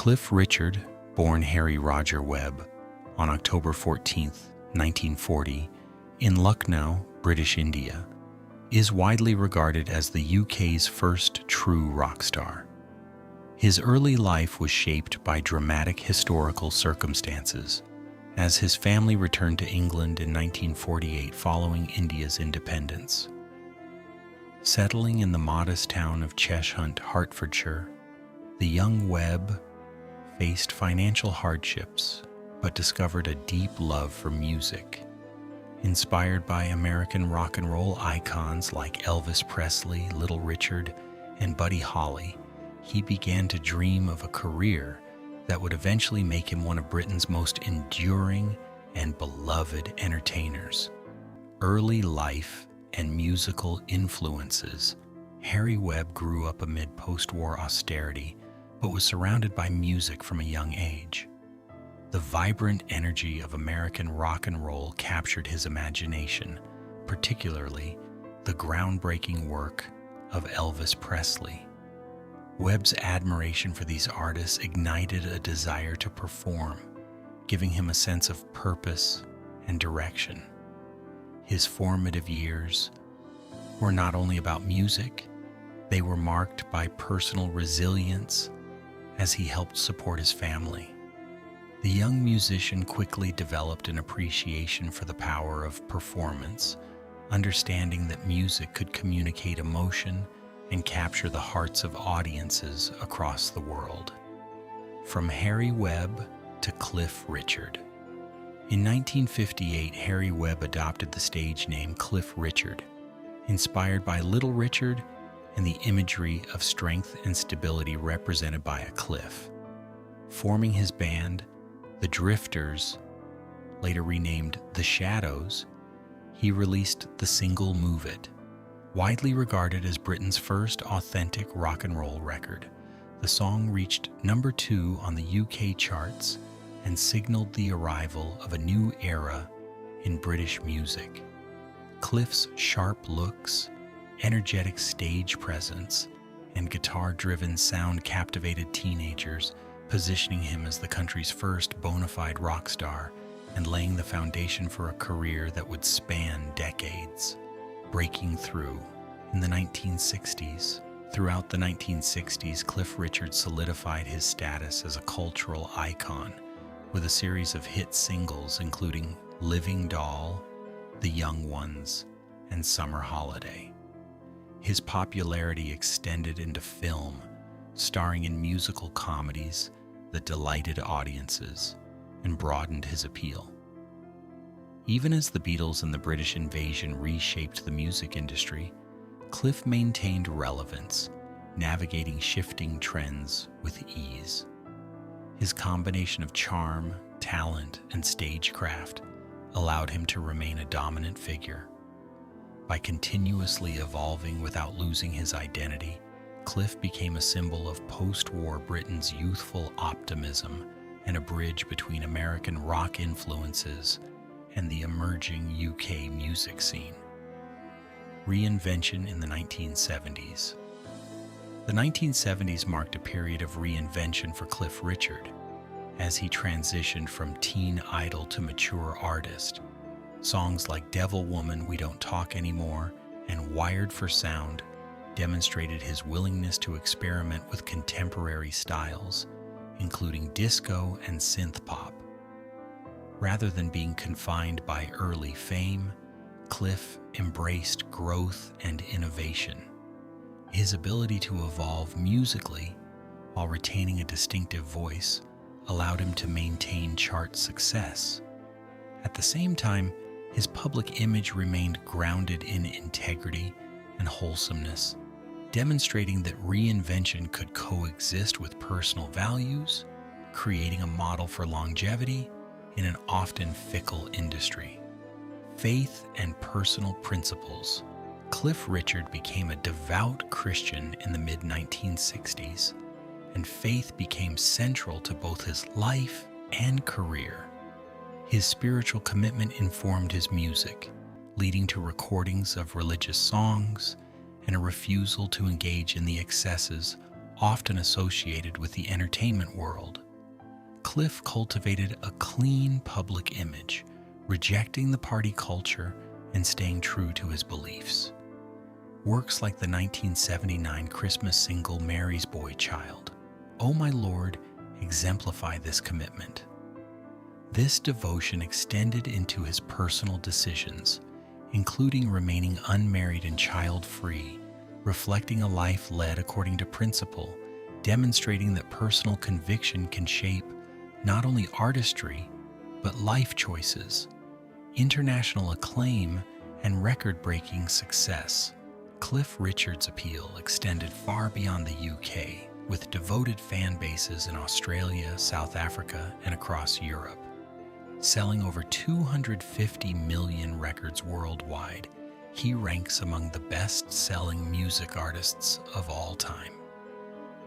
Cliff Richard, born Harry Roger Webb, on October 14, 1940, in Lucknow, British India, is widely regarded as the UK's first true rock star. His early life was shaped by dramatic historical circumstances, as his family returned to England in 1948 following India's independence. Settling in the modest town of Cheshunt, Hertfordshire, the young Webb faced financial hardships but discovered a deep love for music. Inspired by American rock and roll icons like Elvis Presley, Little Richard, and Buddy Holly, he began to dream of a career that would eventually make him one of Britain's most enduring and beloved entertainers. Early life and musical influences. Harry Webb grew up amid post-war austerity, but was surrounded by music from a young age. The vibrant energy of American rock and roll captured his imagination, particularly the groundbreaking work of Elvis Presley. Webb's admiration for these artists ignited a desire to perform, giving him a sense of purpose and direction. His formative years were not only about music, they were marked by personal resilience as he helped support his family. The young musician quickly developed an appreciation for the power of performance, understanding that music could communicate emotion and capture the hearts of audiences across the world. From Harry Webb to Cliff Richard. In 1958, Harry Webb adopted the stage name Cliff Richard, inspired by Little Richard and the imagery of strength and stability represented by a cliff. Forming his band, The Drifters, later renamed The Shadows, he released the single Move It. Widely regarded as Britain's first authentic rock and roll record, the song reached number 2 on the UK charts and signaled the arrival of a new era in British music. Cliff's sharp looks, energetic stage presence, and guitar-driven sound captivated teenagers, positioning him as the country's first bona fide rock star and laying the foundation for a career that would span decades. Breaking through in the 1960s. Throughout the 1960s, Cliff Richard solidified his status as a cultural icon with a series of hit singles including Living Doll, The Young Ones, and Summer Holiday. His popularity extended into film, starring in musical comedies that delighted audiences and broadened his appeal. Even as the Beatles and the British invasion reshaped the music industry, Cliff maintained relevance, navigating shifting trends with ease. His combination of charm, talent, and stagecraft allowed him to remain a dominant figure. By continuously evolving without losing his identity, Cliff became a symbol of post-war Britain's youthful optimism and a bridge between American rock influences and the emerging UK music scene. Reinvention in the 1970s. The 1970s marked a period of reinvention for Cliff Richard as he transitioned from teen idol to mature artist. Songs like Devil Woman, We Don't Talk Anymore, and Wired for Sound demonstrated his willingness to experiment with contemporary styles, including disco and synth pop. Rather than being confined by early fame, Cliff embraced growth and innovation. His ability to evolve musically while retaining a distinctive voice allowed him to maintain chart success. At the same time, his public image remained grounded in integrity and wholesomeness, demonstrating that reinvention could coexist with personal values, creating a model for longevity in an often fickle industry. Faith and personal principles. Cliff Richard became a devout Christian in the mid-1960s, and faith became central to both his life and career. His spiritual commitment informed his music, leading to recordings of religious songs and a refusal to engage in the excesses often associated with the entertainment world. Cliff cultivated a clean public image, rejecting the party culture and staying true to his beliefs. Works like the 1979 Christmas single Mary's Boy Child, Oh My Lord, exemplify this commitment. This devotion extended into his personal decisions, including remaining unmarried and child-free, reflecting a life led according to principle, demonstrating that personal conviction can shape not only artistry, but life choices. International acclaim and record-breaking success. Cliff Richard's appeal extended far beyond the UK, with devoted fan bases in Australia, South Africa, and across Europe. Selling over 250 million records worldwide, he ranks among the best-selling music artists of all time.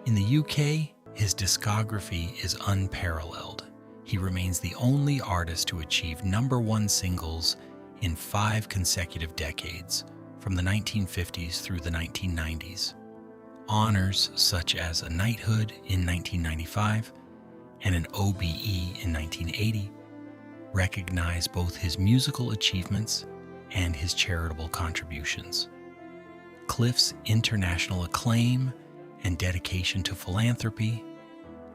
In the UK, his discography is unparalleled. He remains the only artist to achieve #1 singles in 5 consecutive decades, from the 1950s through the 1990s. Honors such as a knighthood in 1995 and an OBE in 1980 recognize both his musical achievements and his charitable contributions. Cliff's international acclaim and dedication to philanthropy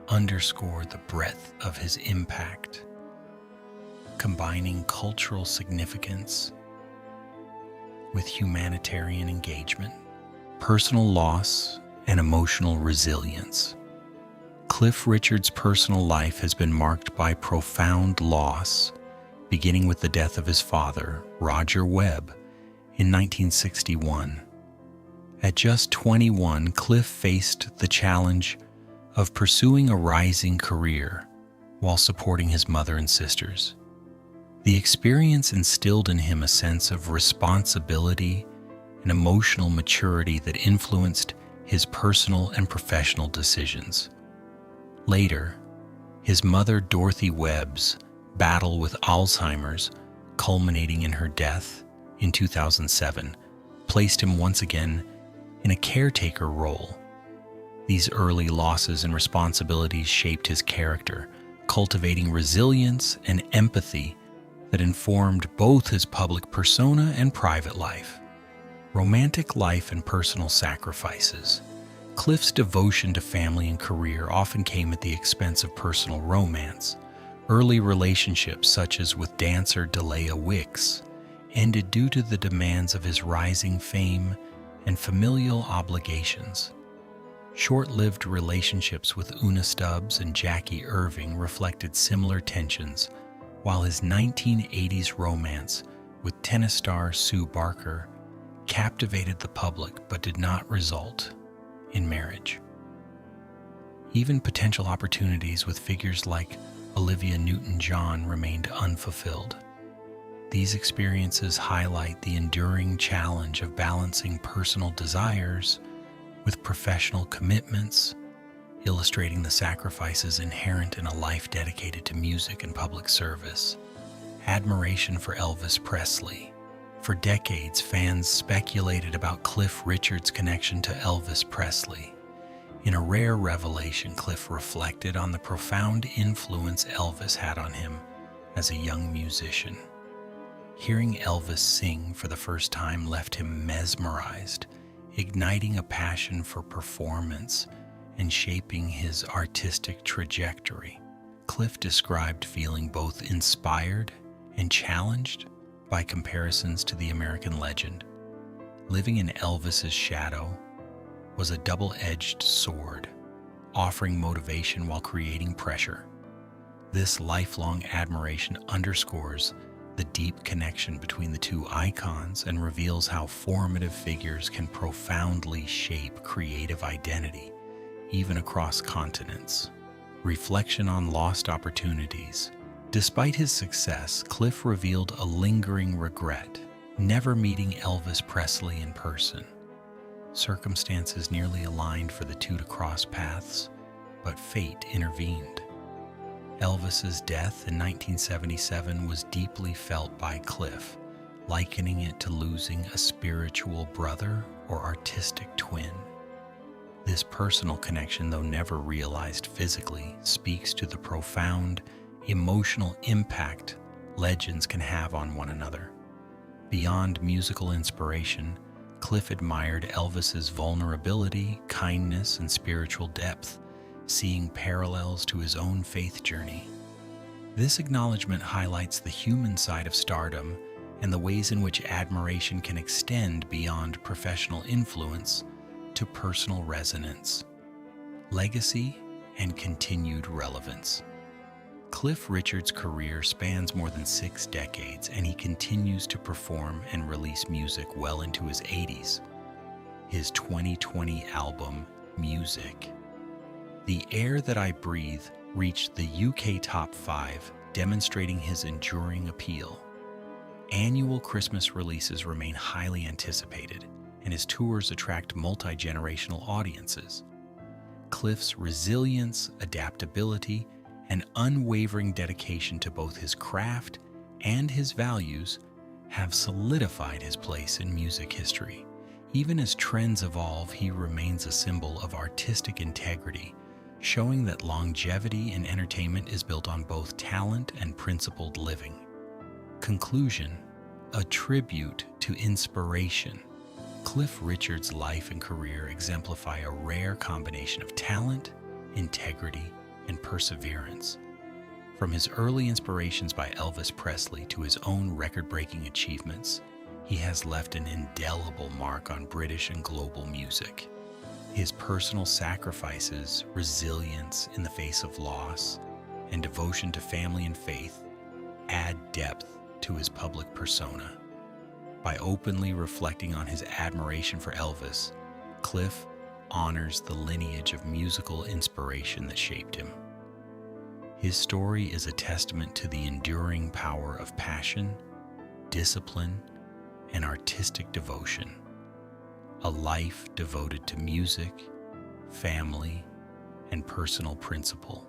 underscore the breadth of his impact, combining cultural significance with humanitarian engagement, personal loss, and emotional resilience. Cliff Richard's personal life has been marked by profound loss, beginning with the death of his father, Roger Webb, in 1961. At just 21, Cliff faced the challenge of pursuing a rising career while supporting his mother and sisters. The experience instilled in him a sense of responsibility and emotional maturity that influenced his personal and professional decisions. Later, his mother Dorothy Webb's battle with Alzheimer's, culminating in her death in 2007, placed him once again in a caretaker role. These early losses and responsibilities shaped his character, cultivating resilience and empathy that informed both his public persona and private life. Romantic life and personal sacrifices. Cliff's devotion to family and career often came at the expense of personal romance. Early relationships, such as with dancer Delia Wicks, ended due to the demands of his rising fame and familial obligations. Short-lived relationships with Una Stubbs and Jackie Irving reflected similar tensions, while his 1980s romance with tennis star Sue Barker captivated the public but did not result in marriage. Even potential opportunities with figures like Olivia Newton-John remained unfulfilled. These experiences highlight the enduring challenge of balancing personal desires with professional commitments, illustrating the sacrifices inherent in a life dedicated to music and public service. Admiration for Elvis Presley. For decades, fans speculated about Cliff Richard's connection to Elvis Presley. In a rare revelation, Cliff reflected on the profound influence Elvis had on him as a young musician. Hearing Elvis sing for the first time left him mesmerized, igniting a passion for performance and shaping his artistic trajectory. Cliff described feeling both inspired and challenged by comparisons to the American legend. Living in Elvis's shadow was a double-edged sword, offering motivation while creating pressure. This lifelong admiration underscores the deep connection between the two icons and reveals how formative figures can profoundly shape creative identity, even across continents. Reflection on lost opportunities. Despite his success, Cliff revealed a lingering regret, never meeting Elvis Presley in person. Circumstances nearly aligned for the two to cross paths, but fate intervened. Elvis's death in 1977 was deeply felt by Cliff, likening it to losing a spiritual brother or artistic twin. This personal connection, though never realized physically, speaks to the profound emotional impact legends can have on one another. Beyond musical inspiration, Cliff admired Elvis's vulnerability, kindness, and spiritual depth, seeing parallels to his own faith journey. This acknowledgement highlights the human side of stardom and the ways in which admiration can extend beyond professional influence to personal resonance, legacy, and continued relevance. Cliff Richard's career spans more than 6 decades, and he continues to perform and release music well into his 80s. His 2020 album, Music, The Air That I Breathe, reached the UK top 5, demonstrating his enduring appeal. Annual Christmas releases remain highly anticipated, and his tours attract multi-generational audiences. Cliff's resilience, adaptability, and unwavering dedication to both his craft and his values have solidified his place in music history. Even as trends evolve, he remains a symbol of artistic integrity, showing that longevity in entertainment is built on both talent and principled living. Conclusion: a tribute to inspiration. Cliff Richard's life and career exemplify a rare combination of talent, integrity, and perseverance. From his early inspirations by Elvis Presley to his own record-breaking achievements, he has left an indelible mark on British and global music. His personal sacrifices, resilience in the face of loss, and devotion to family and faith add depth to his public persona. By openly reflecting on his admiration for Elvis, Cliff honors the lineage of musical inspiration that shaped him. His story is a testament to the enduring power of passion, discipline, and artistic devotion. A life devoted to music, family, and personal principle.